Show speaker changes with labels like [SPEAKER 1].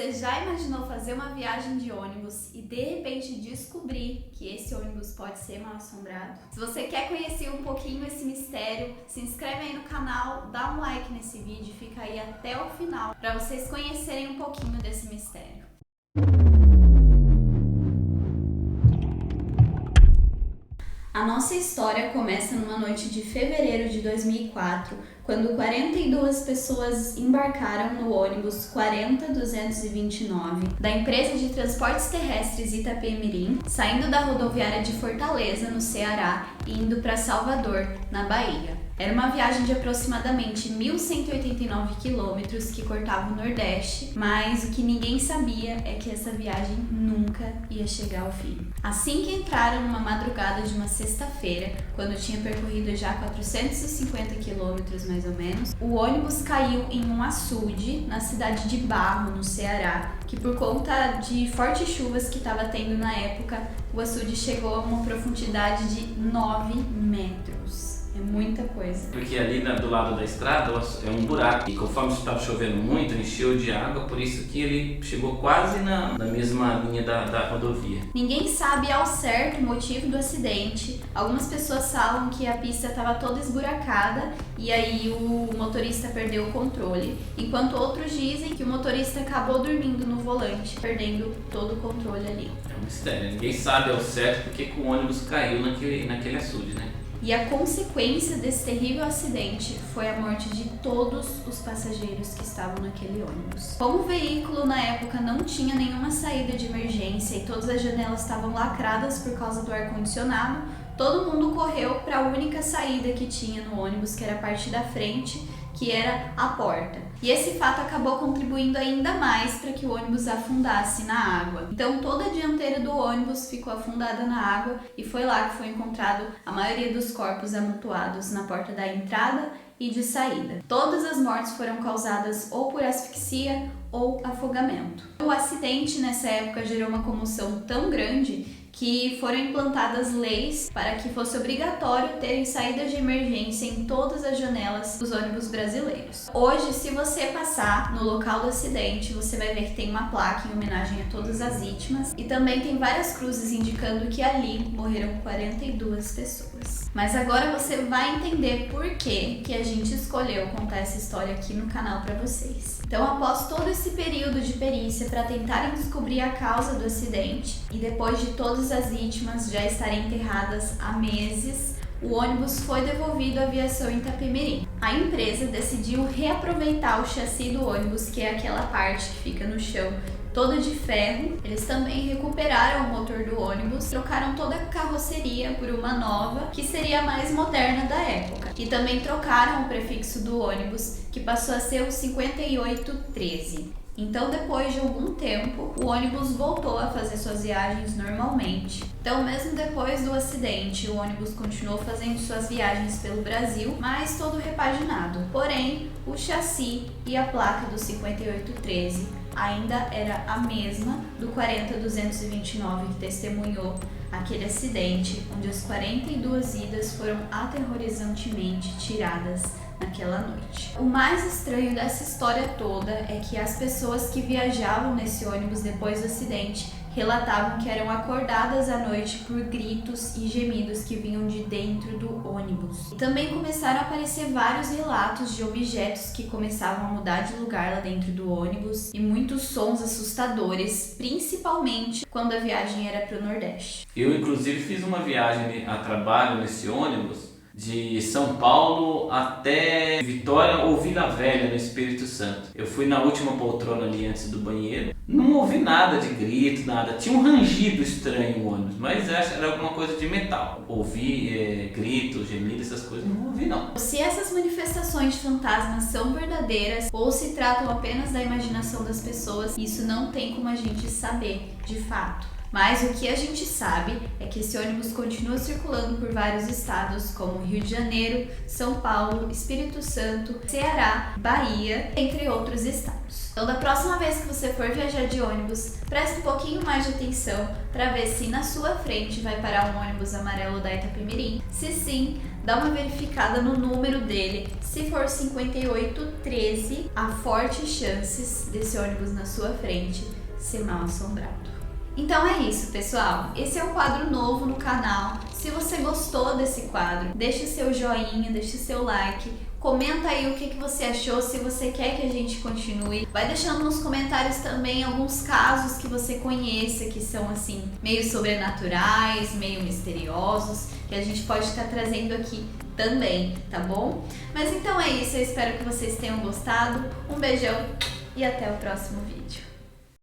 [SPEAKER 1] Você já imaginou fazer uma viagem de ônibus e de repente descobrir que esse ônibus pode ser mal assombrado? Se você quer conhecer um pouquinho esse mistério, se inscreve aí no canal, dá um like nesse vídeo e fica aí até o final para vocês conhecerem um pouquinho desse mistério. A nossa história começa numa noite de fevereiro de 2004, quando 42 pessoas embarcaram no ônibus 40229 da empresa de transportes terrestres Itapemirim, saindo da rodoviária de Fortaleza, no Ceará, e indo para Salvador, na Bahia. Era uma viagem de aproximadamente 1.189 quilômetros que cortava o Nordeste, mas o que ninguém sabia é que essa viagem nunca ia chegar ao fim. Assim que entraram numa madrugada de uma sexta-feira, quando tinha percorrido já 450 quilômetros mais ou menos, o ônibus caiu em um açude na cidade de Barro, no Ceará, que por conta de fortes chuvas que estava tendo na época, o açude chegou a uma profundidade de 9 metros. É muita coisa.
[SPEAKER 2] Porque ali do lado da estrada é um buraco. E conforme estava chovendo muito, encheu de água, por isso que ele chegou quase na mesma linha da rodovia.
[SPEAKER 1] Ninguém sabe ao certo o motivo do acidente. Algumas pessoas falam que a pista estava toda esburacada e aí o motorista perdeu o controle, enquanto outros dizem que o motorista acabou dormindo no volante, perdendo todo o controle ali.
[SPEAKER 2] É um mistério. Ninguém sabe ao certo porque que o ônibus caiu naquele açude, né?
[SPEAKER 1] E a consequência desse terrível acidente foi a morte de todos os passageiros que estavam naquele ônibus. Como o veículo na época não tinha nenhuma saída de emergência e todas as janelas estavam lacradas por causa do ar-condicionado, todo mundo correu para a única saída que tinha no ônibus, que era a parte da frente, que era a porta. E esse fato acabou contribuindo ainda mais para que o ônibus afundasse na água. Então toda a dianteira do ônibus ficou afundada na água e foi lá que foi encontrado a maioria dos corpos amontoados na porta da entrada e de saída. Todas as mortes foram causadas ou por asfixia ou afogamento. O acidente nessa época gerou uma comoção tão grande que foram implantadas leis para que fosse obrigatório terem saídas de emergência em todas as janelas dos ônibus brasileiros. Hoje, se você passar no local do acidente, você vai ver que tem uma placa em homenagem a todas as vítimas e também tem várias cruzes indicando que ali morreram 42 pessoas. Mas agora você vai entender por que a gente escolheu contar essa história aqui no canal para vocês. Então, após todo esse período de perícia para tentarem descobrir a causa do acidente e depois de todas as vítimas já estarem enterradas há meses, o ônibus foi devolvido à aviação Itapemirim. A empresa decidiu reaproveitar o chassi do ônibus, que é aquela parte que fica no chão toda de ferro. Eles também recuperaram o motor do ônibus, trocaram toda a carroceria por uma nova, que seria a mais moderna da época. E também trocaram o prefixo do ônibus, que passou a ser o 5813. Então, depois de algum tempo, o ônibus voltou a fazer suas viagens normalmente. Então, mesmo depois do acidente, o ônibus continuou fazendo suas viagens pelo Brasil, mas todo repaginado. Porém, o chassi e a placa do 5813 ainda era a mesma do 40229 que testemunhou aquele acidente, onde as 42 vidas foram aterrorizantemente tiradas naquela noite. O mais estranho dessa história toda é que as pessoas que viajavam nesse ônibus depois do acidente relatavam que eram acordadas à noite por gritos e gemidos que vinham de dentro do ônibus. E também começaram a aparecer vários relatos de objetos que começavam a mudar de lugar lá dentro do ônibus e muitos sons assustadores, principalmente quando a viagem era para o Nordeste.
[SPEAKER 2] Eu, inclusive, fiz uma viagem a trabalho nesse ônibus de São Paulo até Vitória ou Vila Velha, no Espírito Santo. Eu fui na última poltrona ali antes do banheiro. Não ouvi nada de grito, nada. Tinha um rangido estranho no ônibus, mas era alguma coisa de metal. Ouvi gritos, gemidos, essas coisas, não ouvi não.
[SPEAKER 1] Se essas manifestações de fantasmas são verdadeiras ou se tratam apenas da imaginação das pessoas, isso não tem como a gente saber de fato. Mas o que a gente sabe é que esse ônibus continua circulando por vários estados, como Rio de Janeiro, São Paulo, Espírito Santo, Ceará, Bahia, entre outros estados. Então, da próxima vez que você for viajar de ônibus, preste um pouquinho mais de atenção para ver se na sua frente vai parar um ônibus amarelo da Itapemirim. Se sim, dá uma verificada no número dele. Se for 5813, há fortes chances desse ônibus na sua frente ser mal assombrado. Então é isso, pessoal. Esse é um quadro novo no canal. Se você gostou desse quadro, deixa o seu joinha, deixa o seu like. Comenta aí o que você achou, se você quer que a gente continue. Vai deixando nos comentários também alguns casos que você conheça, que são assim, meio sobrenaturais, meio misteriosos, que a gente pode estar trazendo aqui também, tá bom? Mas então é isso, eu espero que vocês tenham gostado. Um beijão e até o próximo vídeo.